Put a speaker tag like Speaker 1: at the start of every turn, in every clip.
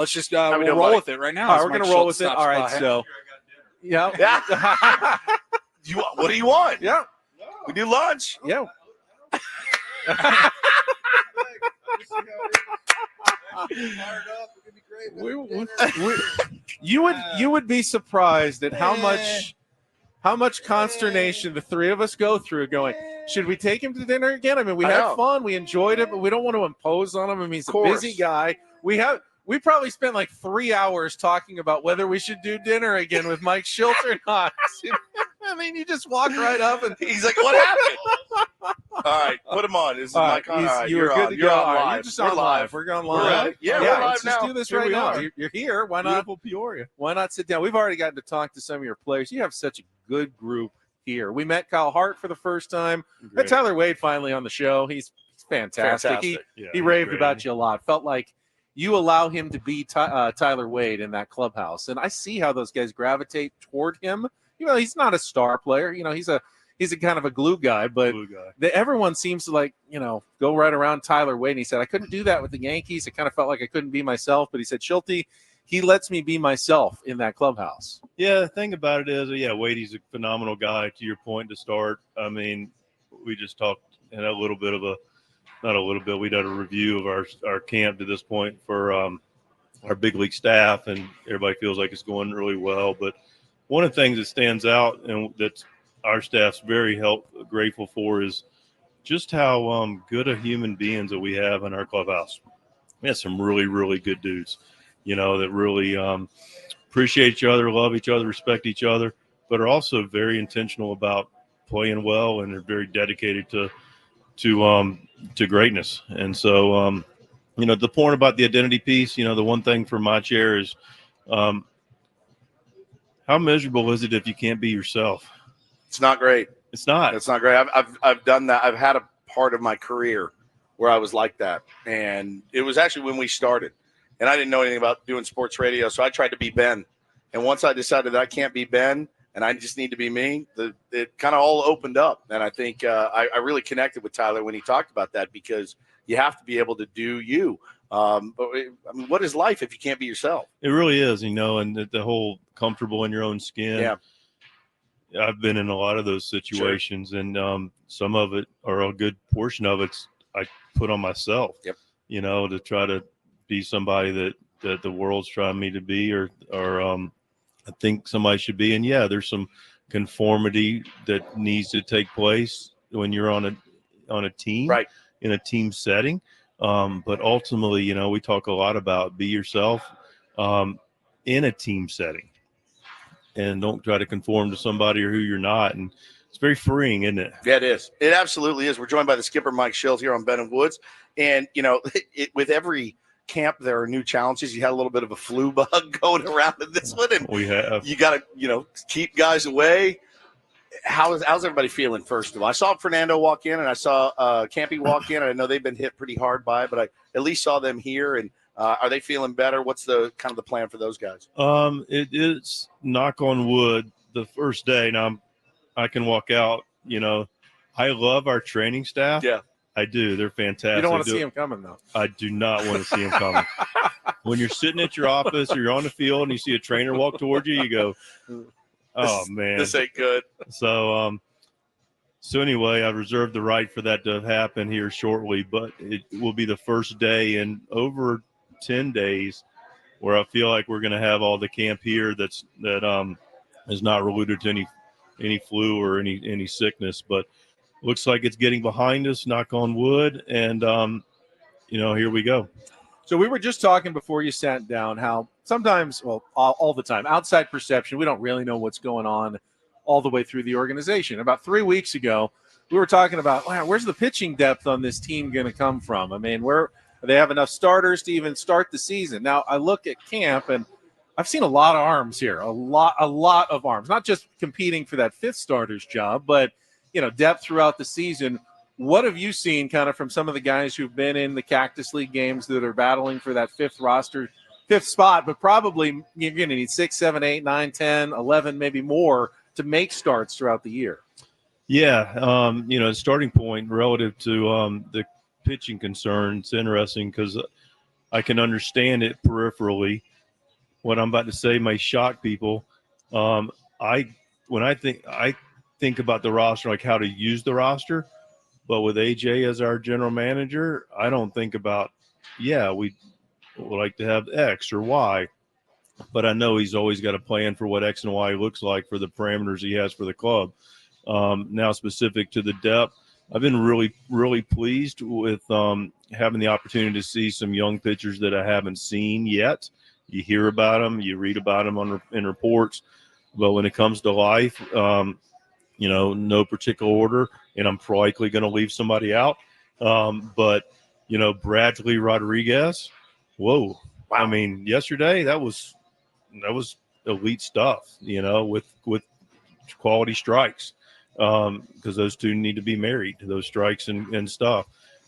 Speaker 1: Let's just we'll roll with it right now.
Speaker 2: All right, we're going to roll with it. All right, so. Yeah.
Speaker 3: What do you want?
Speaker 2: Yeah.
Speaker 3: We do lunch.
Speaker 2: Yeah. You would be surprised at how much consternation the three of us go through going, should we take him to dinner again? I mean, we had fun, we enjoyed it, but we don't want to impose on him. I mean, he's a busy guy. We probably spent like 3 hours talking about whether we should do dinner again with Mike Shildt or not. I mean, you just walk right up and
Speaker 3: he's like, "What happened?" All right, put him on. This is Mike on. All right,
Speaker 2: you're good to go.
Speaker 3: On live.
Speaker 2: You're just on live. We're going live.
Speaker 3: We're live. Yeah, we're live
Speaker 2: let's
Speaker 3: now.
Speaker 2: just do this right now. You're here. Why not?
Speaker 4: Beautiful Peoria.
Speaker 2: Why not sit down? We've already gotten to talk to some of your players. You have such a good group here. We met Kyle Hart for the first time. Met Tyler Wade finally on the show. He's fantastic. He raved about you a lot. Felt like you allow him to be Tyler Wade in that clubhouse. And I see how those guys gravitate toward him. You know, he's not a star player. You know, he's a kind of a glue guy, but everyone seems to go right around Tyler Wade. And he said, I couldn't do that with the Yankees. I kind of felt like I couldn't be myself. But he said, Shildt, he lets me be myself in that clubhouse.
Speaker 4: Yeah, the thing about it is, Wadey's a phenomenal guy, to your point, to start. I mean, we just talked in a little bit of we did a review of our camp to this point for our big league staff, and everybody feels like it's going really well. But one of the things that stands out and that our staff's very grateful for is just how good of human beings that we have in our clubhouse. We have some really, really good dudes, that really appreciate each other, love each other, respect each other, but are also very intentional about playing well and are very dedicated to greatness. And so, the point about the identity piece, the one thing for my chair is how miserable is it if you can't be yourself?
Speaker 3: It's not great.
Speaker 4: It's not.
Speaker 3: It's not great. I've done that. I've had a part of my career where I was like that. And it was actually when we started. And I didn't know anything about doing sports radio, so I tried to be Ben. And once I decided that I can't be Ben and I just need to be me, it kind of all opened up. And I think I really connected with Tyler when he talked about that, because you have to be able to do you. But what is life if you can't be yourself?
Speaker 4: It really is, and the whole comfortable in your own skin.
Speaker 3: Yeah.
Speaker 4: I've been in a lot of those situations, and some of it, or a good portion of it, I put on myself.
Speaker 3: Yep.
Speaker 4: To try to be somebody that the world's trying me to be, or I think somebody should be. And there's some conformity that needs to take place when you're on a team,
Speaker 3: right,
Speaker 4: in a team setting. But ultimately, we talk a lot about be yourself in a team setting, and don't try to conform to somebody or who you're not. And it's very freeing, isn't it?
Speaker 3: Yeah, it is. It absolutely is. We're joined by the skipper, Mike Shildt, here on Ben and Woods. And, with every camp, there are new challenges. You had a little bit of a flu bug going around in this one. And
Speaker 4: we have.
Speaker 3: You got to, keep guys away. How's everybody feeling, first of all? I saw Fernando walk in, and I saw Campy walk in. And I know they've been hit pretty hard by it, but I at least saw them here. And are they feeling better? What's the kind of the plan for those guys?
Speaker 4: It is, knock on wood, the first day. Now I can walk out. I love our training staff.
Speaker 3: Yeah,
Speaker 4: I do. They're fantastic.
Speaker 2: You don't want to see him coming, though.
Speaker 4: I do not want to see him coming. When you're sitting at your office or you're on the field and you see a trainer walk towards you, you go, "Oh man,
Speaker 3: this ain't good."
Speaker 4: So anyway, I've reserved the right for that to happen here shortly, but it will be the first day in over 10 days where I feel like we're going to have all the camp here that is not related to any flu or any sickness, but looks like it's getting behind us, knock on wood, and here we go.
Speaker 2: So we were just talking before you sat down how sometimes, well, all the time, outside perception, we don't really know what's going on all the way through the organization. About 3 weeks ago, we were talking about, wow, where's the pitching depth on this team going to come from? I mean, where they have enough starters to even start the season. Now, I look at camp, and I've seen a lot of arms here, a lot of arms, not just competing for that fifth starter's job, but, depth throughout the season. What have you seen kind of from some of the guys who've been in the Cactus League games that are battling for that fifth spot, but probably you're going to need 6, 7, 8, 9, 10, 11, maybe more to make starts throughout the year?
Speaker 4: Yeah. Starting point relative to the pitching concern, it's interesting because I can understand it peripherally. What I'm about to say may shock people. I think about the roster, like how to use the roster, but with AJ as our general manager, I don't think about, we would like to have X or Y, but I know he's always got a plan for what X and Y looks like for the parameters he has for the club. Now, specific to the depth, I've been really, really pleased with having the opportunity to see some young pitchers that I haven't seen yet. You hear about them, you read about them in reports, but when it comes to life, no particular order, and I'm likely going to leave somebody out. But Bradley Rodriguez, whoa! Wow. I mean, yesterday that was elite stuff. With quality strikes, because those two need to be married, those strikes and stuff.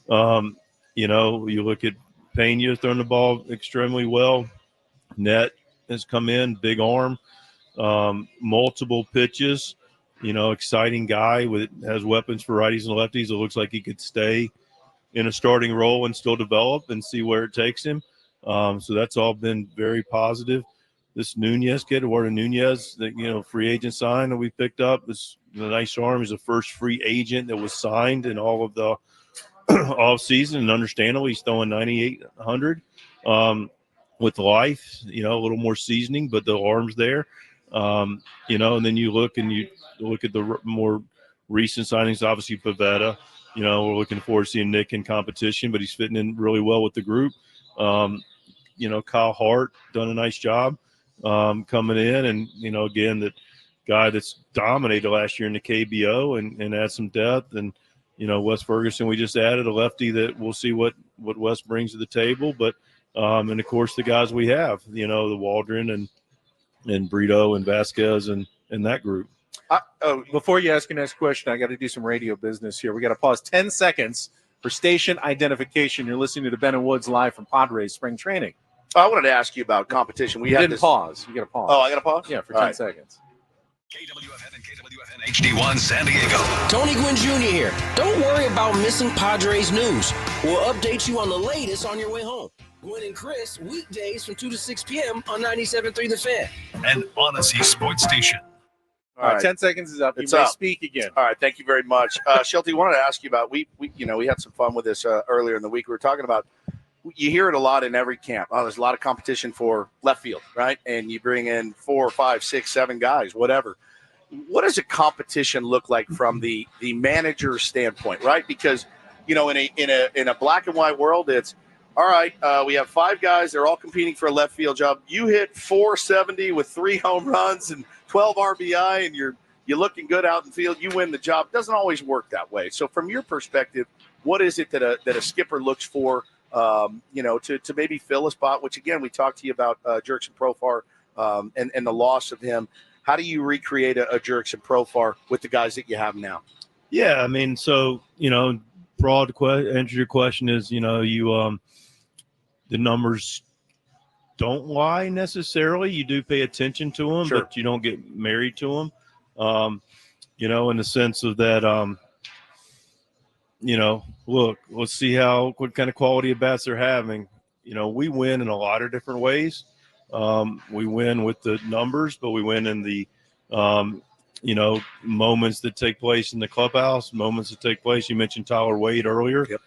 Speaker 4: You look at Pena throwing the ball extremely well. Net has come in, big arm, multiple pitches. Exciting guy has weapons for righties and lefties. It looks like he could stay in a starting role and still develop and see where it takes him. So that's all been very positive. This Nunez kid, Eduardo Nunez, the free agent sign that we picked up, is a nice arm. He's the first free agent that was signed in all of the off season, and understandably, he's throwing 9,800 with life. A little more seasoning, but the arm's there. And then you look at the more recent signings. Obviously, Pavetta. We're looking forward to seeing Nick in competition, but he's fitting in really well with the group. Kyle Hart done a nice job coming in, and again, that guy that's dominated last year in the KBO and add some depth. And Wes Ferguson, we just added a lefty that we'll see what Wes brings to the table. But and of course the guys we have, the Waldron and Brito and Vasquez and that group.
Speaker 2: Before you ask your next question, I got to do some radio business here. We got to pause 10 seconds for station identification. You're listening to the Ben and Woods live from Padres Spring Training.
Speaker 3: I wanted to ask you about competition.
Speaker 2: You didn't pause. You got to pause.
Speaker 3: Oh, I got to pause?
Speaker 2: Yeah, for 10 seconds.
Speaker 5: KWFN and KWFN HD1 San Diego.
Speaker 6: Tony Gwynn Jr. here. Don't worry about missing Padres news. We'll update you on the latest on your way home. Gwynn and Chris, weekdays from 2 to 6 p.m. on 97.3 The Fan.
Speaker 5: An Odyssey Sports Station.
Speaker 2: All right, 10 seconds is up. You may speak again.
Speaker 3: All right, thank you very much. Shildt, wanted to ask you about, we had some fun with this earlier in the week. We were talking about, you hear it a lot in every camp. Oh, there's a lot of competition for left field, right? And you bring in 4, 5, 6, 7 guys, whatever. What does a competition look like from the manager standpoint, right? Because, in a black and white world, it's, all right, we have 5 guys. They're all competing for a left field job. You hit 470 with 3 home runs and 12 RBI, and you're looking good out in the field. You win the job. It doesn't always work that way. So from your perspective, what is it that a skipper looks for, to maybe fill a spot? Which again, we talked to you about Jurickson Profar and the loss of him. How do you recreate a Jurickson Profar with the guys that you have now?
Speaker 4: Yeah, I mean, so broad answer to your question is, the numbers don't lie necessarily. You do pay attention to them,
Speaker 3: sure,
Speaker 4: but you don't get married to them. In the sense of that, look, let's see what kind of quality of bats they're having. We win in a lot of different ways. We win with the numbers, but we win in the, moments that take place in the clubhouse, moments that take place. You mentioned Tyler Wade earlier.
Speaker 3: Yep.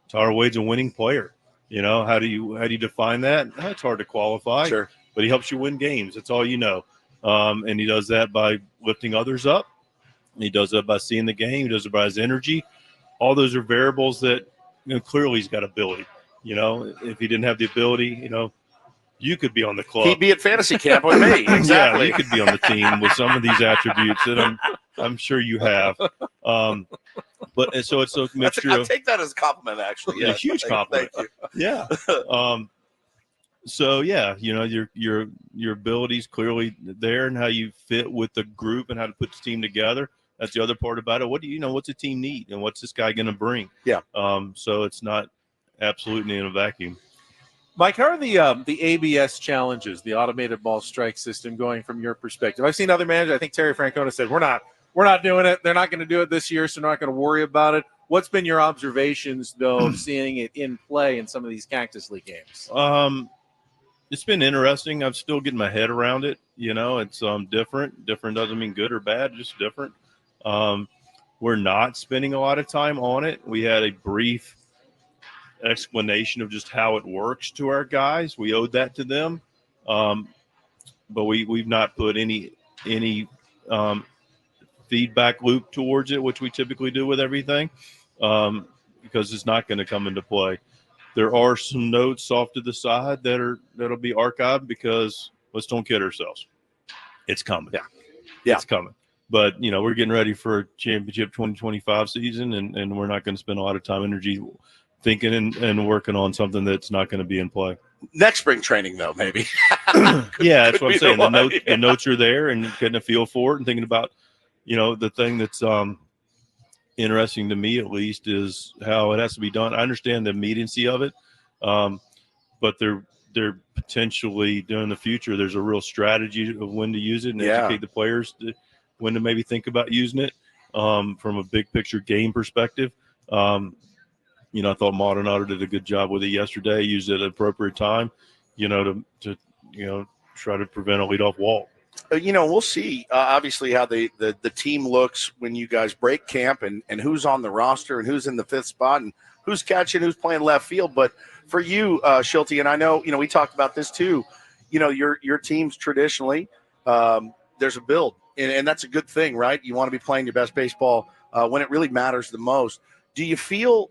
Speaker 4: Tyler Wade's a winning player. How do you define that? It's hard to qualify.
Speaker 3: Sure.
Speaker 4: But he helps you win games. That's all you know. And he does that by lifting others up. He does that by seeing the game. He does it by his energy. All those are variables that clearly he's got ability. If he didn't have the ability, you could be on the club.
Speaker 3: He'd be at fantasy camp with me. Exactly.
Speaker 4: Yeah, you could be on the team with some of these attributes that I'm sure you have. But so it's a mixture.
Speaker 3: I take that as a compliment, actually.
Speaker 4: Yeah, a huge compliment.
Speaker 3: Thank you.
Speaker 4: Yeah. So yeah, your abilities clearly there, and how you fit with the group and how to put the team together. That's the other part about it. What's the team need, and what's this guy going to bring?
Speaker 3: Yeah.
Speaker 4: So it's not absolutely in a vacuum.
Speaker 2: Mike, how are the ABS challenges, the automated ball strike system, going from your perspective? I've seen other managers. I think Terry Francona said we're not doing it. They're not going to do it this year, so they're not going to worry about it. What's been your observations, though, of seeing it in play in some of these Cactus League games?
Speaker 4: It's been interesting. I'm still getting my head around it. It's different. Different doesn't mean good or bad, just different. We're not spending a lot of time on it. We had a brief explanation of just how it works to our guys. We owed that to them. But we've not put any feedback loop towards it, which we typically do with everything, because it's not going to come into play. There are some notes off to the side that'll be archived because let's don't kid ourselves. It's coming.
Speaker 3: Yeah.
Speaker 4: It's coming. But, we're getting ready for a championship 2025 season, and we're not going to spend a lot of time, energy thinking and working on something that's not going to be in play.
Speaker 3: Next spring training, though, maybe.
Speaker 4: Yeah, that's what I'm saying.
Speaker 3: The
Speaker 4: The notes are there and getting a feel for it and thinking about, the thing that's interesting to me, at least, is how it has to be done. I understand the immediacy of it, but they're potentially in the future. There's a real strategy of when to use it and educate the players when to maybe think about using it from a big picture game perspective. I thought Maldonado did a good job with it yesterday. Used it at an appropriate time, to try to prevent a leadoff walk.
Speaker 3: We'll see, obviously, how the team looks when you guys break camp and who's on the roster and who's in the fifth spot and who's catching, who's playing left field. But for you, Shildt, and I know, we talked about this too, your teams traditionally, there's a build, and that's a good thing, right? You want to be playing your best baseball when it really matters the most. Do you feel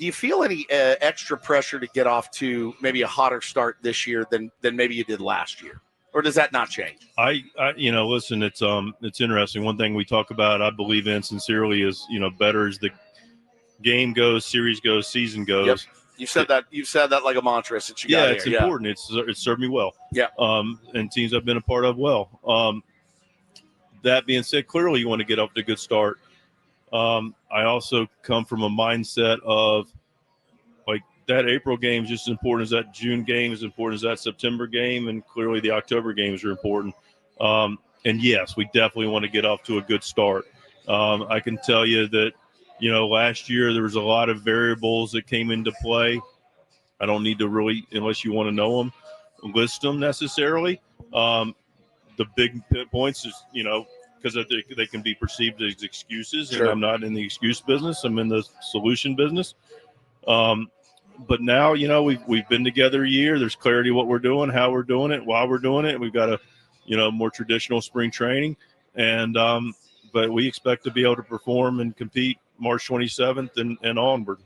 Speaker 3: any extra pressure to get off to maybe a hotter start this year than maybe you did last year? Or does that not change?
Speaker 4: I listen, it's interesting. One thing we talk about, I believe in sincerely, is, better as the game goes, series goes, season goes.
Speaker 3: Yep. You've said that like a mantra since you got here.
Speaker 4: It's important. It's served me well.
Speaker 3: Yeah.
Speaker 4: And teams I've been a part of well. That being said, clearly you want to get off to a good start. I also come from a mindset of, like, that April game is just as important as that June game, as important as that September game, and clearly the October games are important. And yes, we definitely want to get off to a good start. I can tell you that, last year there was a lot of variables that came into play. I don't need to really, unless you want to know them, list them necessarily. The big points is, because they can be perceived as excuses,
Speaker 3: Sure.
Speaker 4: and I'm not in the excuse business. I'm in the solution business. But now, we've been together a year. There's clarity what we're doing, how we're doing it, why we're doing it. We've got a, more traditional spring training, and but we expect to be able to perform and compete March 27th and onward.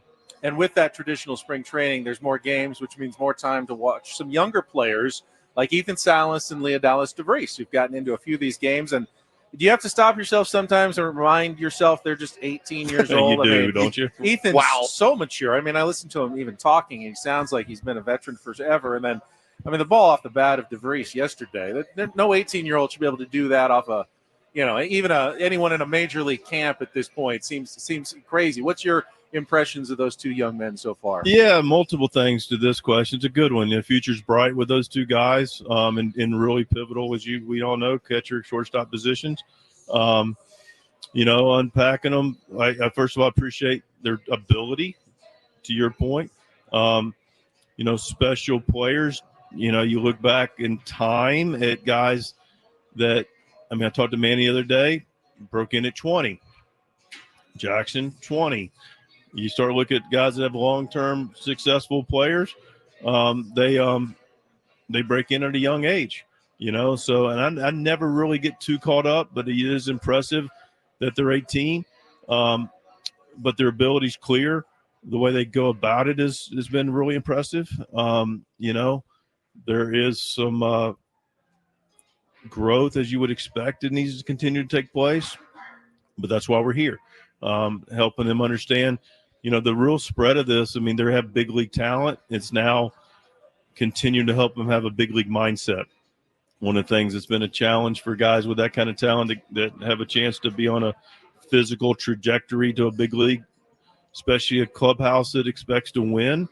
Speaker 2: And with that traditional spring training, there's more games, which means more time to watch some younger players like Ethan Salas and Leodalis DeVries, who've gotten into a few of these games. And do you have to stop yourself sometimes and remind yourself they're just 18 years old?
Speaker 4: Don't you?
Speaker 2: Ethan's so mature. I mean, I listened to him even talking, and he sounds like he's been a veteran forever. And then, the ball off the bat of DeVries yesterday, no 18-year-old should be able to do that off a, even anyone in a major league camp at this point seems crazy. What's your impressions of those two young men so far?
Speaker 4: Yeah, multiple things to this question. It's a good one. The future's bright with those two guys, and really pivotal, as we all know, catcher, shortstop positions. Unpacking them. I first of all appreciate their ability. To your point, special players. You look back in time at guys that. I talked to Manny the other day. Broke in at 20. Jackson 20. You start looking at guys that have long-term successful players. They break in at a young age, So, and I never really get too caught up, but it is impressive that they're 18. But their ability's clear. The way they go about it has been really impressive. There is some growth, as you would expect. It needs to continue to take place, but that's why we're here, helping them understand. The real spread of this, they have big league talent. It's now continuing to help them have a big league mindset. One of the things that's been a challenge for guys with that kind of talent that have a chance to be on a physical trajectory to a big league, especially a clubhouse that expects to win,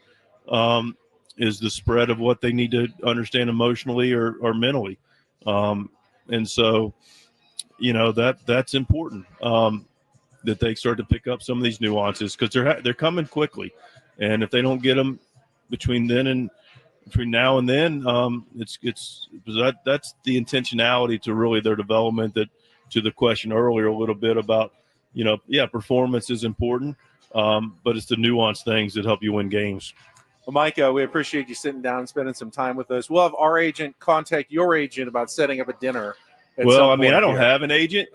Speaker 4: is the spread of what they need to understand emotionally or mentally. And so, that's important. that they start to pick up some of these nuances because they're coming quickly, and if they don't get them between now and then, that's the intentionality to really their development. That to the question earlier a little bit about, performance is important, but it's the nuanced things that help you win games.
Speaker 2: Well, Mike, we appreciate you sitting down and spending some time with us. We'll have our agent contact your agent about setting up a dinner.
Speaker 4: Well, I mean, I don't have an agent.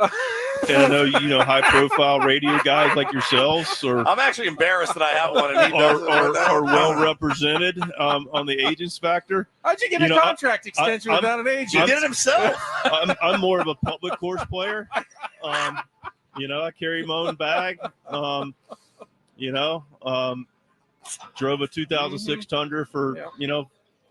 Speaker 4: And I know, high-profile radio guys like yourselves
Speaker 3: I'm actually embarrassed that I have one. And he
Speaker 4: are well represented on the agents factor.
Speaker 2: How'd you get a contract extension without an agent?
Speaker 3: He did it himself.
Speaker 4: I'm more of a public course player. I carry my own bag. Drove a 2006 Tundra for,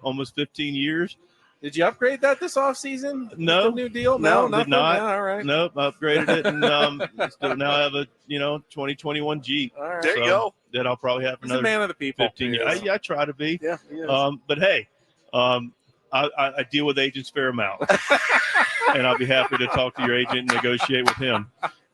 Speaker 4: almost 15 years.
Speaker 2: Did you upgrade that this offseason?
Speaker 4: No.
Speaker 2: New deal?
Speaker 4: No,
Speaker 2: nothing?
Speaker 4: did not.
Speaker 2: No, all right.
Speaker 4: Nope, upgraded it and still now have a 2021 Jeep.
Speaker 2: All right.
Speaker 3: There you go.
Speaker 4: That I'll probably have
Speaker 2: He's
Speaker 4: another
Speaker 2: a man of the people.
Speaker 4: 15 years. I try to be.
Speaker 3: Yeah. He is.
Speaker 4: But hey, I deal with agents fair amount, and I'll be happy to talk to your agent and negotiate with him.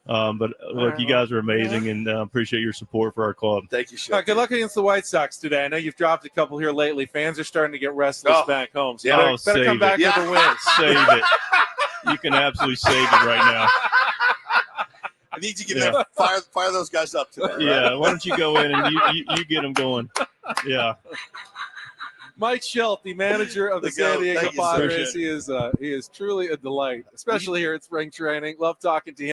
Speaker 4: But look, you guys are amazing, and appreciate your support for our club.
Speaker 3: Thank you, Shildt.
Speaker 2: Good luck against the White Sox today. I know you've dropped a couple here lately. Fans are starting to get restless back home. So
Speaker 3: Yeah.
Speaker 2: you better come back with a win.
Speaker 4: Save it. You can absolutely save it right now.
Speaker 3: I need to get fire those guys up today. Right?
Speaker 4: Yeah, why don't you go in and you get them going? Yeah.
Speaker 2: Mike Shildt, the manager of the San Diego Padres. He is truly a delight, especially here at spring training. Love talking to him.